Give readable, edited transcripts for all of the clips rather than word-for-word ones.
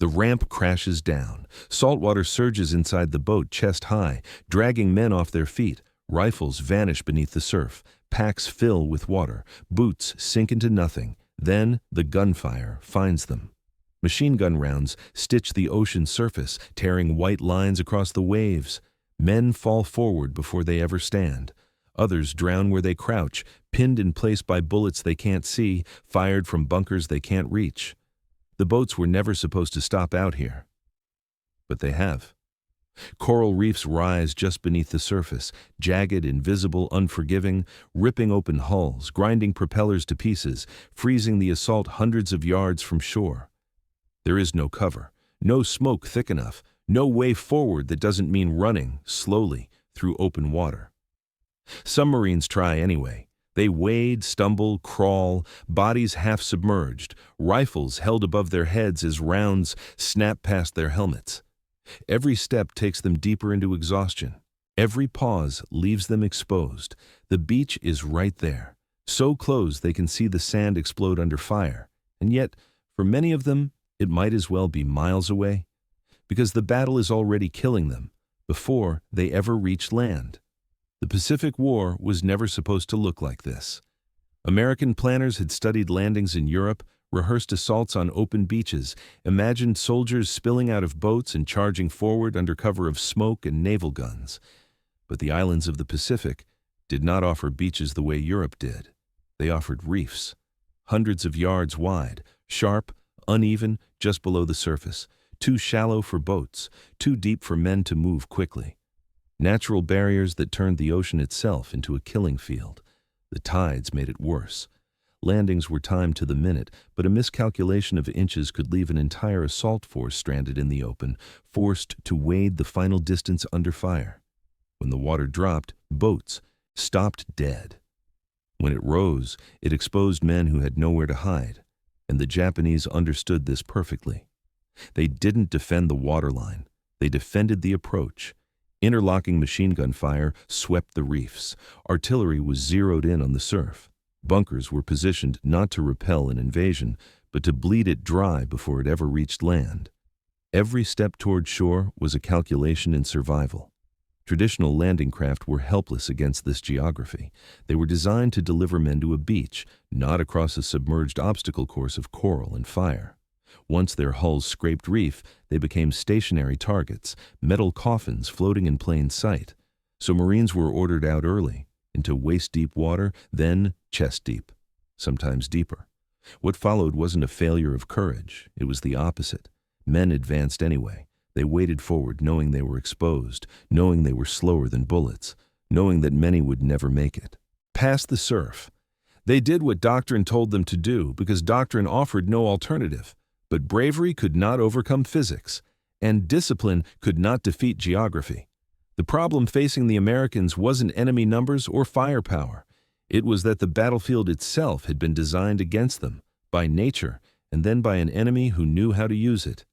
The ramp crashes down. Saltwater surges inside the boat chest high, dragging men off their feet. Rifles vanish beneath the surf. Packs fill with water. Boots sink into nothing. Then the gunfire finds them. Machine gun rounds stitch the ocean surface, tearing white lines across the waves. Men fall forward before they ever stand. Others drown where they crouch, pinned in place by bullets they can't see, fired from bunkers they can't reach. The boats were never supposed to stop out here. But they have. Coral reefs rise just beneath the surface, jagged, invisible, unforgiving, ripping open hulls, grinding propellers to pieces, freezing the assault hundreds of yards from shore. There is no cover, no smoke thick enough, no way forward that doesn't mean running, slowly, through open water. Some Marines try anyway. They wade, stumble, crawl, bodies half submerged, rifles held above their heads as rounds snap past their helmets. Every step takes them deeper into exhaustion. Every pause leaves them exposed. The beach is right there, so close they can see the sand explode under fire. And yet, for many of them, it might as well be miles away, because the battle is already killing them before they ever reach land. The Pacific War was never supposed to look like this. American planners had studied landings in Europe, rehearsed assaults on open beaches, imagined soldiers spilling out of boats and charging forward under cover of smoke and naval guns. But the islands of the Pacific did not offer beaches the way Europe did. They offered reefs, hundreds of yards wide, sharp, uneven, just below the surface, too shallow for boats, too deep for men to move quickly. Natural barriers that turned the ocean itself into a killing field. The tides made it worse. Landings were timed to the minute, but a miscalculation of inches could leave an entire assault force stranded in the open, forced to wade the final distance under fire. When the water dropped, boats stopped dead. When it rose, it exposed men who had nowhere to hide, and the Japanese understood this perfectly. They didn't defend the waterline. They defended the approach. Interlocking machine gun fire swept the reefs. Artillery was zeroed in on the surf. Bunkers were positioned not to repel an invasion, but to bleed it dry before it ever reached land. Every step toward shore was a calculation in survival. Traditional landing craft were helpless against this geography. They were designed to deliver men to a beach, not across a submerged obstacle course of coral and fire. Once their hulls scraped reef, they became stationary targets, metal coffins floating in plain sight. So Marines were ordered out early, into waist-deep water, then chest-deep, sometimes deeper. What followed wasn't a failure of courage. It was the opposite. Men advanced anyway. They waded forward knowing they were exposed, knowing they were slower than bullets, knowing that many would never make it. Past the surf. They did what doctrine told them to do because doctrine offered no alternative. But bravery could not overcome physics, and discipline could not defeat geography. The problem facing the Americans wasn't enemy numbers or firepower. It was that the battlefield itself had been designed against them, by nature, and then by an enemy who knew how to use it.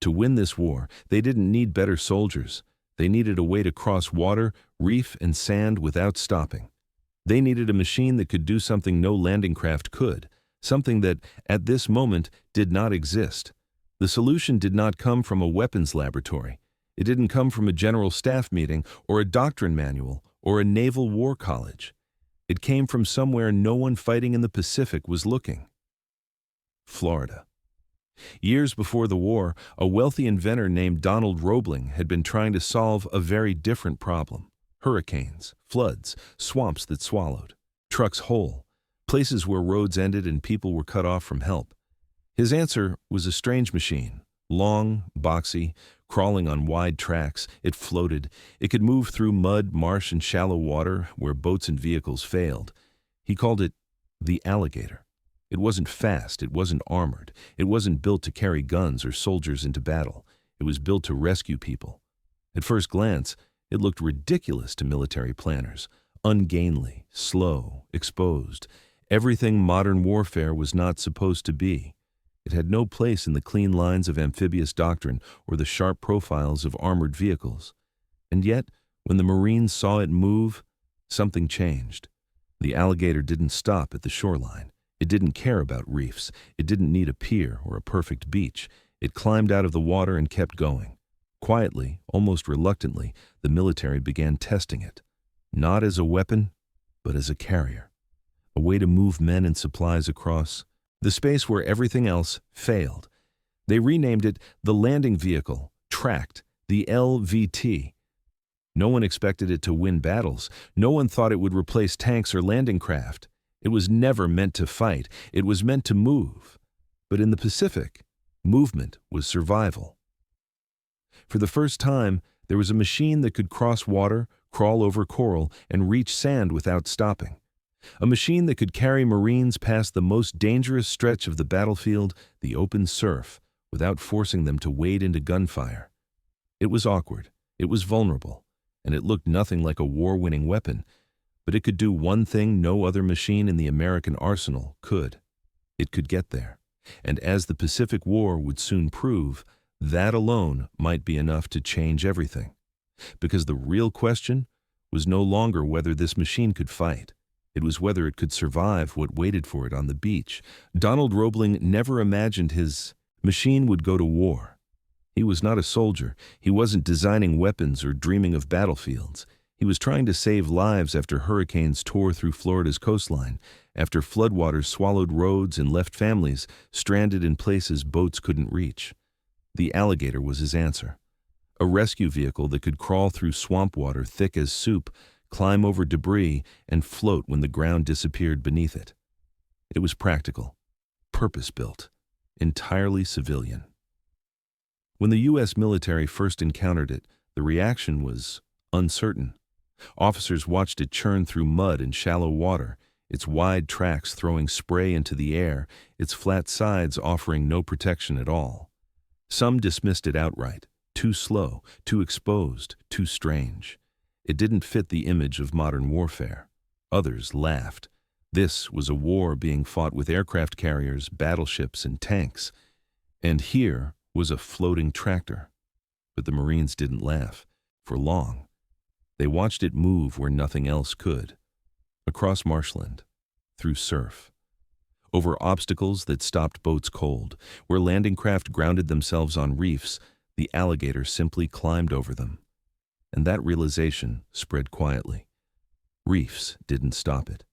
To win this war, they didn't need better soldiers. They needed a way to cross water, reef, and sand without stopping. They needed a machine that could do something no landing craft could. Something that, at this moment, did not exist. The solution did not come from a weapons laboratory. It didn't come from a general staff meeting or a doctrine manual or a naval war college. It came from somewhere no one fighting in the Pacific was looking. Florida. Years before the war, a wealthy inventor named Donald Roebling had been trying to solve a very different problem. Hurricanes, floods, swamps that swallowed, trucks whole. Places where roads ended and people were cut off from help. His answer was a strange machine, long, boxy, crawling on wide tracks. It floated. It could move through mud, marsh, and shallow water where boats and vehicles failed. He called it the alligator. It wasn't fast. It wasn't armored. It wasn't built to carry guns or soldiers into battle. It was built to rescue people. At first glance, it looked ridiculous to military planners. Ungainly, slow, exposed. Everything modern warfare was not supposed to be. It had no place in the clean lines of amphibious doctrine or the sharp profiles of armored vehicles. And yet, when the Marines saw it move, something changed. The alligator didn't stop at the shoreline. It didn't care about reefs. It didn't need a pier or a perfect beach. It climbed out of the water and kept going. Quietly, almost reluctantly, the military began testing it, not as a weapon, but as a carrier, a way to move men and supplies across the space where everything else failed. They renamed it the landing vehicle, tracked, the LVT. No one expected it to win battles. No one thought it would replace tanks or landing craft. It was never meant to fight. It was meant to move. But in the Pacific, movement was survival. For the first time, there was a machine that could cross water, crawl over coral, and reach sand without stopping. A machine that could carry Marines past the most dangerous stretch of the battlefield, the open surf, without forcing them to wade into gunfire. It was awkward, it was vulnerable, and it looked nothing like a war-winning weapon, but it could do one thing no other machine in the American arsenal could. It could get there, and as the Pacific War would soon prove, that alone might be enough to change everything. Because the real question was no longer whether this machine could fight. It was whether it could survive what waited for it on the beach. Donald Roebling never imagined his machine would go to war. He was not a soldier. He wasn't designing weapons or dreaming of battlefields. He was trying to save lives after hurricanes tore through Florida's coastline, after floodwaters swallowed roads and left families stranded in places boats couldn't reach. The Alligator was his answer. A rescue vehicle that could crawl through swamp water thick as soup, climb over debris, and float when the ground disappeared beneath it. It was practical, purpose-built, entirely civilian. When the U.S. military first encountered it, the reaction was uncertain. Officers watched it churn through mud and shallow water, its wide tracks throwing spray into the air, its flat sides offering no protection at all. Some dismissed it outright. Too slow, too exposed, too strange. It didn't fit the image of modern warfare. Others laughed. This was a war being fought with aircraft carriers, battleships, and tanks. And here was a floating tractor. But the Marines didn't laugh for long. They watched it move where nothing else could. Across marshland, through surf, over obstacles that stopped boats cold, where landing craft grounded themselves on reefs, the Alligator simply climbed over them. And that realization spread quietly. Reefs didn't stop it.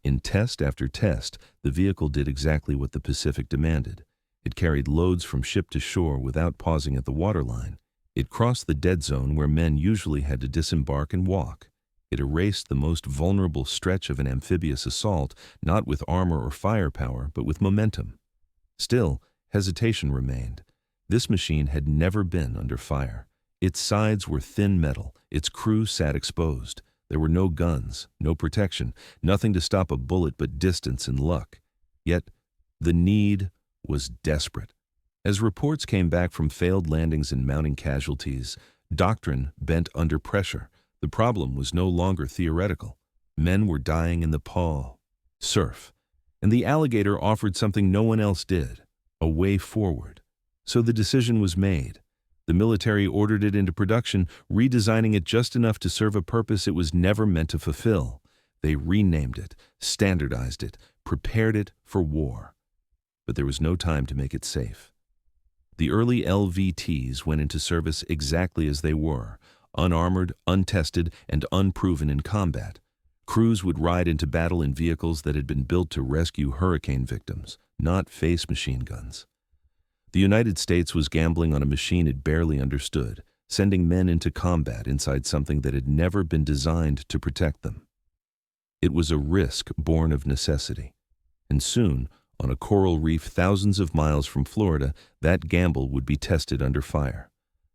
In test after test, the vehicle did exactly what the Pacific demanded. It carried loads from ship to shore without pausing at the waterline. It crossed the dead zone where men usually had to disembark and walk. It erased the most vulnerable stretch of an amphibious assault, not with armor or firepower, but with momentum. Still, hesitation remained. This machine had never been under fire. Its sides were thin metal. Its crew sat exposed. There were no guns, no protection, nothing to stop a bullet but distance and luck. Yet, the need was desperate. As reports came back from failed landings and mounting casualties, doctrine bent under pressure. The problem was no longer theoretical. Men were dying in the paw, surf, and the Alligator offered something no one else did, a way forward. So the decision was made. The military ordered it into production, redesigning it just enough to serve a purpose it was never meant to fulfill. They renamed it, standardized it, prepared it for war. But there was no time to make it safe. The early LVTs went into service exactly as they were, unarmored, untested, and unproven in combat. Crews would ride into battle in vehicles that had been built to rescue hurricane victims, not face machine guns. The United States was gambling on a machine it barely understood, sending men into combat inside something that had never been designed to protect them. It was a risk born of necessity, and soon, on a coral reef thousands of miles from Florida, that gamble would be tested under fire.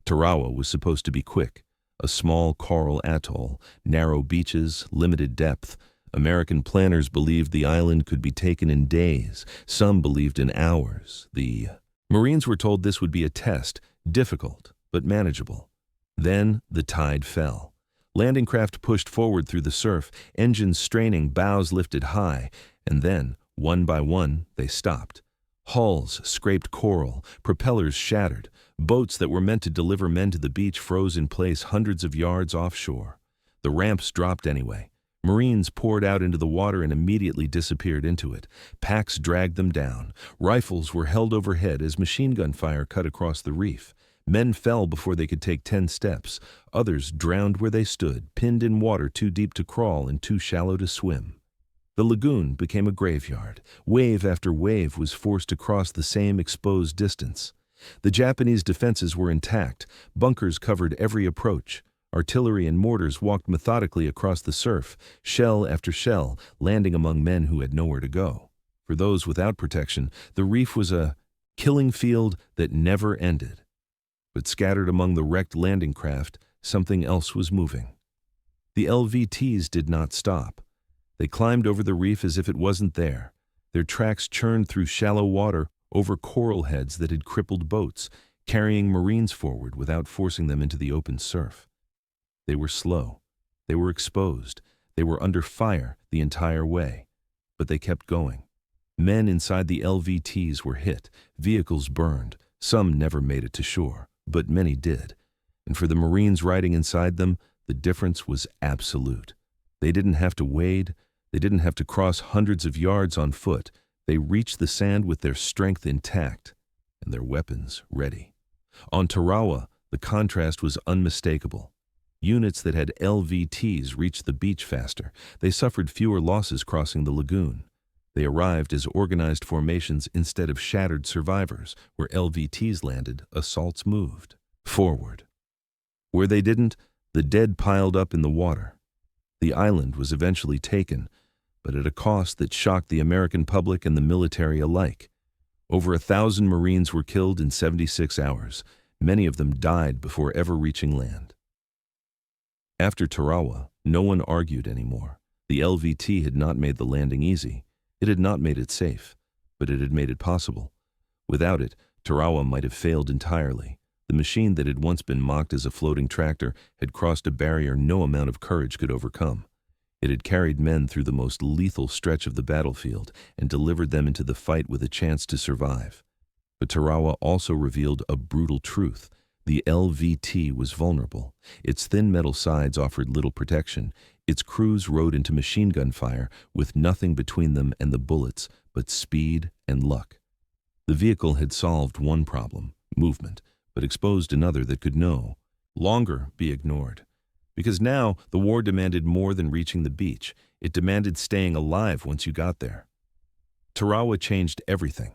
Tarawa was supposed to be quick, a small coral atoll, narrow beaches, limited depth. American planners believed the island could be taken in days. Some believed in hours. The Marines were told this would be a test, difficult, but manageable. Then the tide fell. Landing craft pushed forward through the surf, engines straining, bows lifted high, and then, one by one, they stopped. Hulls scraped coral, propellers shattered, boats that were meant to deliver men to the beach froze in place hundreds of yards offshore. The ramps dropped anyway. Marines poured out into the water and immediately disappeared into it. Packs dragged them down. Rifles were held overhead as machine gun fire cut across the reef. Men fell before they could take 10 steps. Others drowned where they stood, pinned in water too deep to crawl and too shallow to swim. The lagoon became a graveyard. Wave after wave was forced to cross the same exposed distance. The Japanese defenses were intact. Bunkers covered every approach. Artillery and mortars walked methodically across the surf, shell after shell, landing among men who had nowhere to go. For those without protection, the reef was a killing field that never ended. But scattered among the wrecked landing craft, something else was moving. The LVTs did not stop. They climbed over the reef as if it wasn't there. Their tracks churned through shallow water, over coral heads that had crippled boats, carrying Marines forward without forcing them into the open surf. They were slow. They were exposed. They were under fire the entire way. But they kept going. Men inside the LVTs were hit. Vehicles burned. Some never made it to shore, but many did. And for the Marines riding inside them, the difference was absolute. They didn't have to wade. They didn't have to cross hundreds of yards on foot. They reached the sand with their strength intact and their weapons ready. On Tarawa, the contrast was unmistakable. Units that had LVTs reached the beach faster. They suffered fewer losses crossing the lagoon. They arrived as organized formations instead of shattered survivors. Where LVTs landed, assaults moved forward. Where they didn't, the dead piled up in the water. The island was eventually taken, but at a cost that shocked the American public and the military alike. Over 1,000 Marines were killed in 76 hours. Many of them died before ever reaching land. After Tarawa, no one argued anymore. The LVT had not made the landing easy. It had not made it safe, but it had made it possible. Without it, Tarawa might have failed entirely. The machine that had once been mocked as a floating tractor had crossed a barrier no amount of courage could overcome. It had carried men through the most lethal stretch of the battlefield and delivered them into the fight with a chance to survive. But Tarawa also revealed a brutal truth. The LVT was vulnerable. Its thin metal sides offered little protection. Its crews rode into machine gun fire with nothing between them and the bullets but speed and luck. The vehicle had solved one problem, movement, but exposed another that could no longer be ignored. Because now the war demanded more than reaching the beach. It demanded staying alive once you got there. Tarawa changed everything.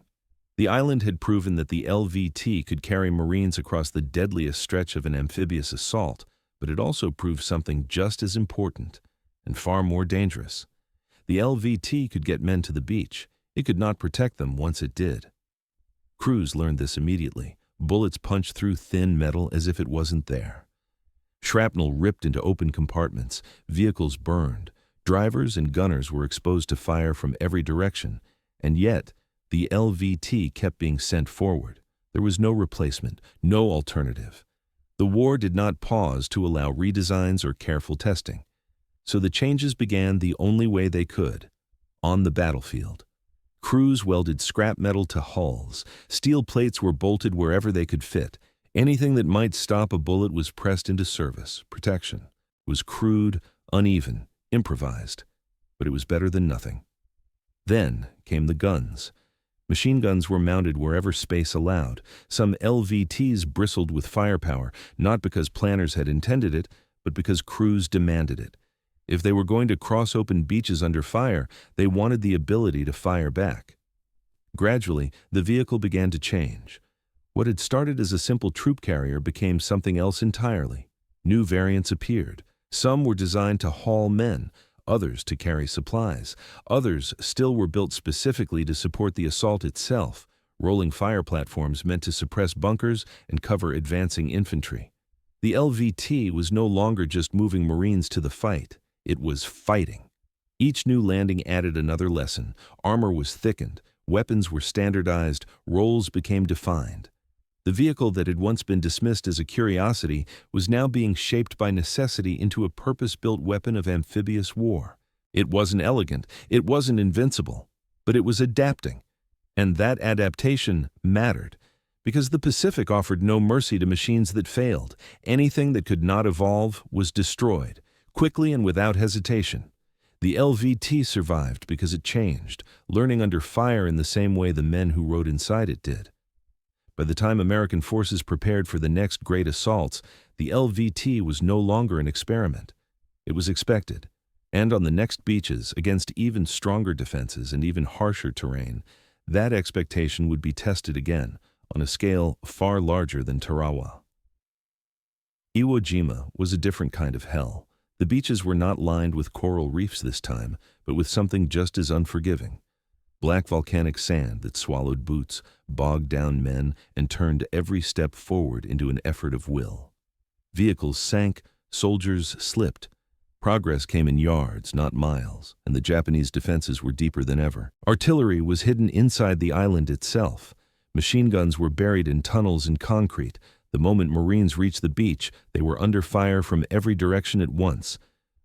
The island had proven that the LVT could carry Marines across the deadliest stretch of an amphibious assault, but it also proved something just as important and far more dangerous. The LVT could get men to the beach. It could not protect them once it did. Crews learned this immediately. Bullets punched through thin metal as if it wasn't there. Shrapnel ripped into open compartments. Vehicles burned. Drivers and gunners were exposed to fire from every direction. And yet, the LVT kept being sent forward. There was no replacement, no alternative. The war did not pause to allow redesigns or careful testing. So the changes began the only way they could, on the battlefield. Crews welded scrap metal to hulls. Steel plates were bolted wherever they could fit. Anything that might stop a bullet was pressed into service. Protection was crude, uneven, improvised, but it was better than nothing. Then came the guns. Machine guns were mounted wherever space allowed. Some LVTs bristled with firepower, not because planners had intended it, but because crews demanded it. If they were going to cross open beaches under fire, they wanted the ability to fire back. Gradually, the vehicle began to change. What had started as a simple troop carrier became something else entirely. New variants appeared. Some were designed to haul men, others to carry supplies. Others still were built specifically to support the assault itself, rolling fire platforms meant to suppress bunkers and cover advancing infantry. The LVT was no longer just moving Marines to the fight. It was fighting. Each new landing added another lesson. Armor was thickened, weapons were standardized, roles became defined. The vehicle that had once been dismissed as a curiosity was now being shaped by necessity into a purpose-built weapon of amphibious war. It wasn't elegant, it wasn't invincible, but it was adapting. And that adaptation mattered, because the Pacific offered no mercy to machines that failed. Anything that could not evolve was destroyed, quickly and without hesitation. The LVT survived because it changed, learning under fire in the same way the men who rode inside it did. By the time American forces prepared for the next great assaults, the LVT was no longer an experiment. It was expected, and on the next beaches, against even stronger defenses and even harsher terrain, that expectation would be tested again, on a scale far larger than Tarawa. Iwo Jima was a different kind of hell. The beaches were not lined with coral reefs this time, but with something just as unforgiving. Black volcanic sand that swallowed boots, bogged down men, and turned every step forward into an effort of will. Vehicles sank, soldiers slipped. Progress came in yards, not miles, and the Japanese defenses were deeper than ever. Artillery was hidden inside the island itself. Machine guns were buried in tunnels and concrete. The moment Marines reached the beach, they were under fire from every direction at once.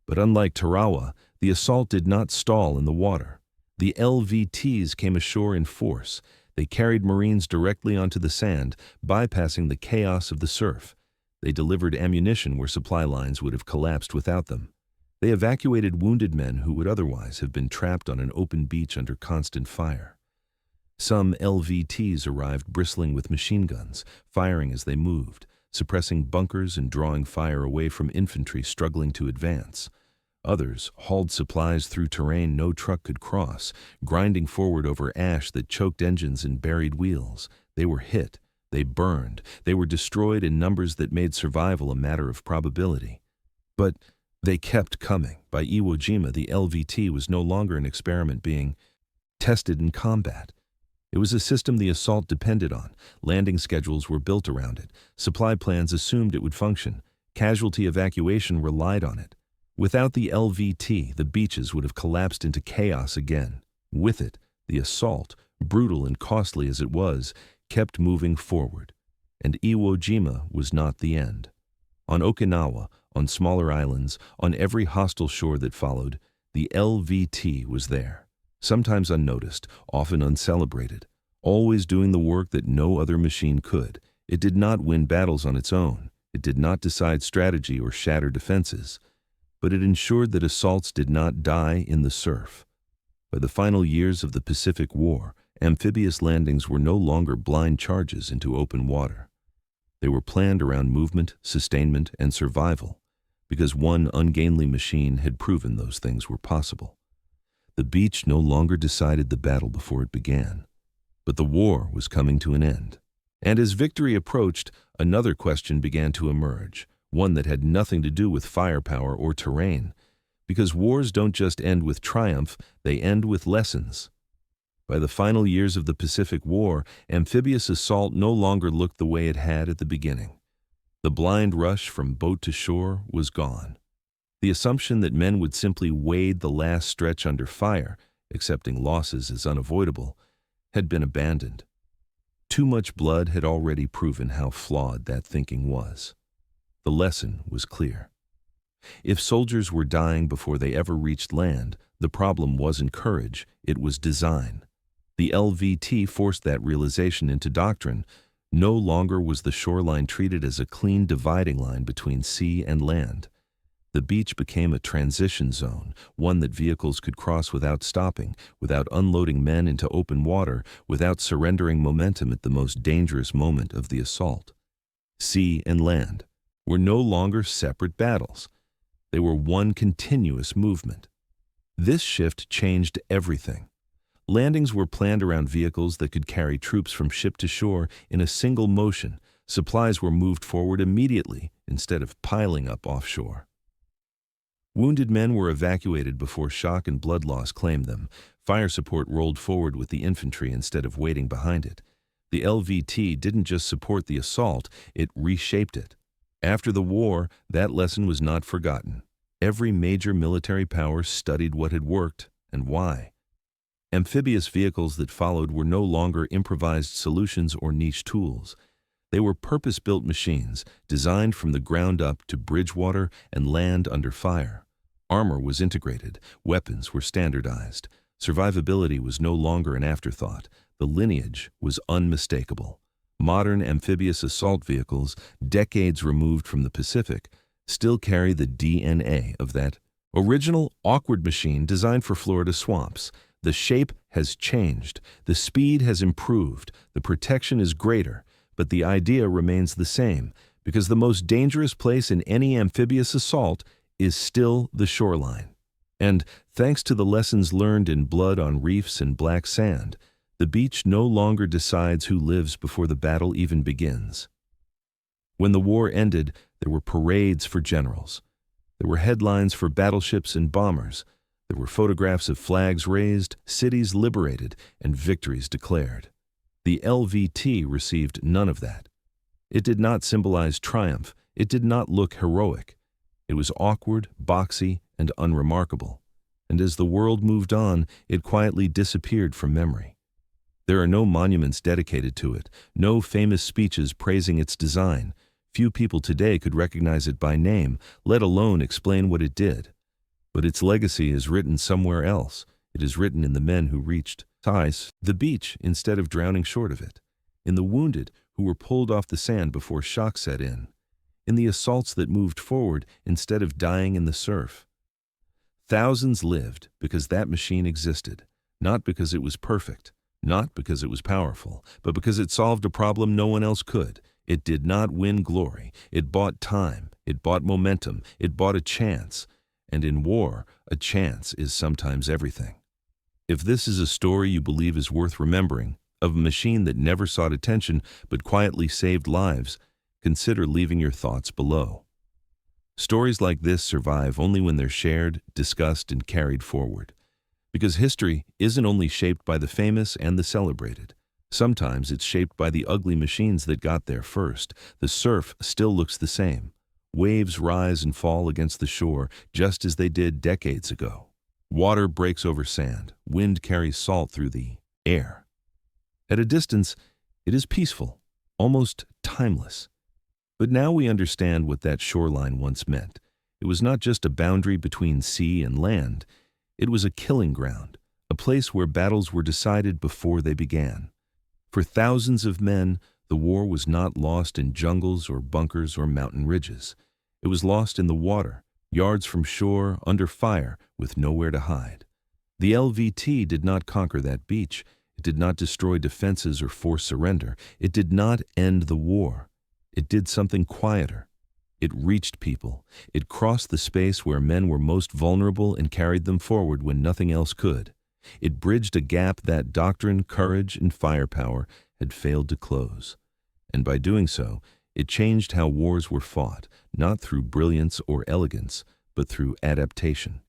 But unlike Tarawa, the assault did not stall in the water. The LVTs came ashore in force. They carried Marines directly onto the sand, bypassing the chaos of the surf. They delivered ammunition where supply lines would have collapsed without them. They evacuated wounded men who would otherwise have been trapped on an open beach under constant fire. Some LVTs arrived bristling with machine guns, firing as they moved, suppressing bunkers and drawing fire away from infantry struggling to advance. Others hauled supplies through terrain no truck could cross, grinding forward over ash that choked engines and buried wheels. They were hit, they burned, they were destroyed in numbers that made survival a matter of probability. But they kept coming. By Iwo Jima, the LVT was no longer an experiment being tested in combat. It was a system the assault depended on. Landing schedules were built around it. Supply plans assumed it would function. Casualty evacuation relied on it. Without the LVT, the beaches would have collapsed into chaos again. With it, the assault, brutal and costly as it was, kept moving forward. And Iwo Jima was not the end. On Okinawa, on smaller islands, on every hostile shore that followed, the LVT was there. Sometimes unnoticed, often uncelebrated, always doing the work that no other machine could. It did not win battles on its own. It did not decide strategy or shatter defenses. But it ensured that assaults did not die in the surf. By the final years of the Pacific War, amphibious landings were no longer blind charges into open water. They were planned around movement, sustainment, and survival, because one ungainly machine had proven those things were possible. The beach no longer decided the battle before it began, but the war was coming to an end. And as victory approached, another question began to emerge, one that had nothing to do with firepower or terrain, because wars don't just end with triumph, they end with lessons. By the final years of the Pacific War, amphibious assault no longer looked the way it had at the beginning. The blind rush from boat to shore was gone. The assumption that men would simply wade the last stretch under fire, accepting losses as unavoidable, had been abandoned. Too much blood had already proven how flawed that thinking was. The lesson was clear. If soldiers were dying before they ever reached land, the problem wasn't courage, it was design. The LVT forced that realization into doctrine. No longer was the shoreline treated as a clean dividing line between sea and land. The beach became a transition zone, one that vehicles could cross without stopping, without unloading men into open water, without surrendering momentum at the most dangerous moment of the assault. Sea and land were no longer separate battles. They were one continuous movement. This shift changed everything. Landings were planned around vehicles that could carry troops from ship to shore in a single motion. Supplies were moved forward immediately instead of piling up offshore. Wounded men were evacuated before shock and blood loss claimed them. Fire support rolled forward with the infantry instead of waiting behind it. The LVT didn't just support the assault, it reshaped it. After the war, that lesson was not forgotten. Every major military power studied what had worked and why. Amphibious vehicles that followed were no longer improvised solutions or niche tools. They were purpose-built machines, designed from the ground up to bridge water and land under fire. Armor was integrated, weapons were standardized. Survivability was no longer an afterthought. The lineage was unmistakable. Modern amphibious assault vehicles, decades removed from the Pacific, still carry the DNA of that Original, awkward machine designed for Florida swamps. The shape has changed, the speed has improved, the protection is greater, but the idea remains the same, because the most dangerous place in any amphibious assault is still the shoreline. And, thanks to the lessons learned in blood on reefs and black sand, the beach no longer decides who lives before the battle even begins. When the war ended, there were parades for generals. There were headlines for battleships and bombers. There were photographs of flags raised, cities liberated, and victories declared. The LVT received none of that. It did not symbolize triumph. It did not look heroic. It was awkward, boxy, and unremarkable. And as the world moved on, it quietly disappeared from memory. There are no monuments dedicated to it, no famous speeches praising its design. Few people today could recognize it by name, let alone explain what it did. But its legacy is written somewhere else. It is written in the men who reached the beach instead of drowning short of it, in the wounded who were pulled off the sand before shock set in the assaults that moved forward instead of dying in the surf. Thousands lived because that machine existed, not because it was perfect, not because it was powerful, but because it solved a problem no one else could. It did not win glory. It bought time. It bought momentum. It bought a chance. And in war, a chance is sometimes everything. If this is a story you believe is worth remembering, of a machine that never sought attention but quietly saved lives, consider leaving your thoughts below. Stories like this survive only when they're shared, discussed, and carried forward. Because history isn't only shaped by the famous and the celebrated. Sometimes it's shaped by the ugly machines that got there first. The surf still looks the same. Waves rise and fall against the shore just as they did decades ago. Water breaks over sand. Wind carries salt through the air. At a distance, it is peaceful, almost timeless. But now we understand what that shoreline once meant. It was not just a boundary between sea and land. It was a killing ground, a place where battles were decided before they began. For thousands of men, the war was not lost in jungles or bunkers or mountain ridges. It was lost in the water, yards from shore, under fire, with nowhere to hide. The LVT did not conquer that beach. It did not destroy defenses or force surrender. It did not end the war. It did something quieter. It reached people. It crossed the space where men were most vulnerable and carried them forward when nothing else could. It bridged a gap that doctrine, courage, and firepower had failed to close. And by doing so, it changed how wars were fought, not through brilliance or elegance, but through adaptation.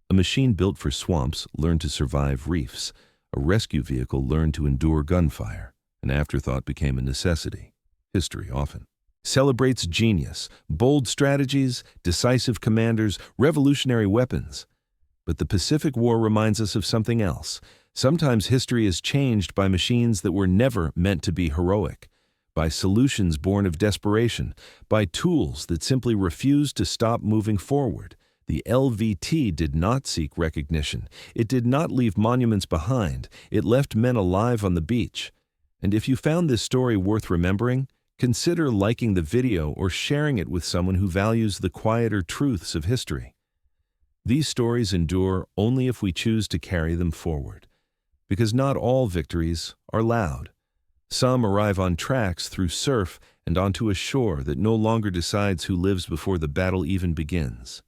A machine built for swamps learned to survive reefs. A rescue vehicle learned to endure gunfire. An afterthought became a necessity. History often celebrates genius, bold strategies, decisive commanders, revolutionary weapons. But the Pacific War reminds us of something else. Sometimes history is changed by machines that were never meant to be heroic, by solutions born of desperation, by tools that simply refused to stop moving forward. The LVT did not seek recognition. It did not leave monuments behind. It left men alive on the beach. And if you found this story worth remembering, consider liking the video or sharing it with someone who values the quieter truths of history. These stories endure only if we choose to carry them forward. Because not all victories are loud. Some arrive on tracks through surf and onto a shore that no longer decides who lives before the battle even begins.